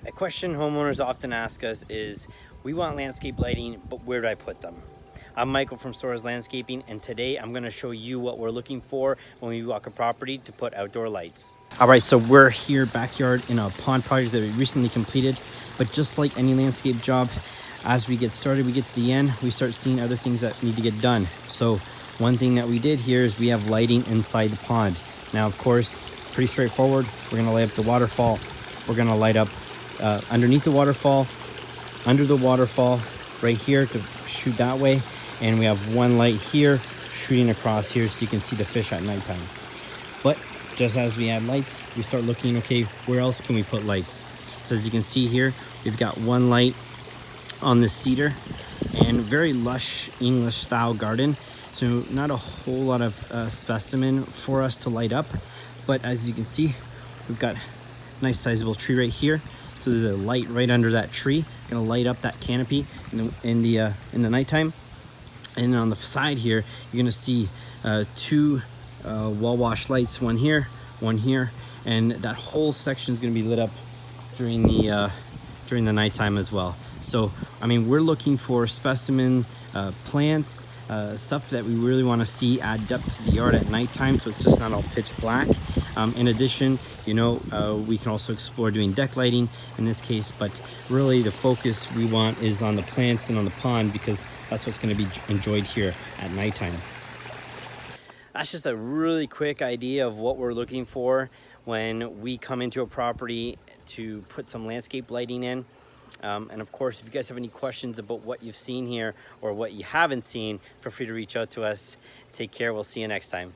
A question homeowners often ask us is, we want landscape lighting, but where do I put them? I'm Michael from Soares Landscaping, and today I'm going to show you what we're looking for when we walk a property to put outdoor lights. All right, so we're here backyard in a pond project that we recently completed, but just like any landscape job, as we get started, we get to the end, we start seeing other things that need to get done. So one thing that we did here is we have lighting inside the pond. Now, of course, pretty straightforward. We're going to light up the waterfall. We're going to light up underneath the waterfall, under the waterfall, right here to shoot that way. And we have one light here shooting across here so you can see the fish at nighttime. But just as we add lights, we start looking, okay, where else can we put lights? So as you can see here, we've got one light on the cedar and very lush English style garden. So not a whole lot of specimen for us to light up. But as you can see, we've got a nice sizable tree right here. So there's a light right under that tree, gonna light up that canopy in the nighttime. And on the side here, you're gonna see two wall wash lights, one here, and that whole section is gonna be lit up during the nighttime as well. So, I mean, we're looking for specimen plants, stuff that we really want to see add depth to the yard at nighttime, so it's just not all pitch black. In addition, you know, we can also explore doing deck lighting in this case, but really the focus we want is on the plants and on the pond, because that's what's going to be enjoyed here at nighttime. That's just a really quick idea of what we're looking for when we come into a property to put some landscape lighting in. And of course, if you guys have any questions about what you've seen here or what you haven't seen, feel free to reach out to us. Take care. We'll see you next time.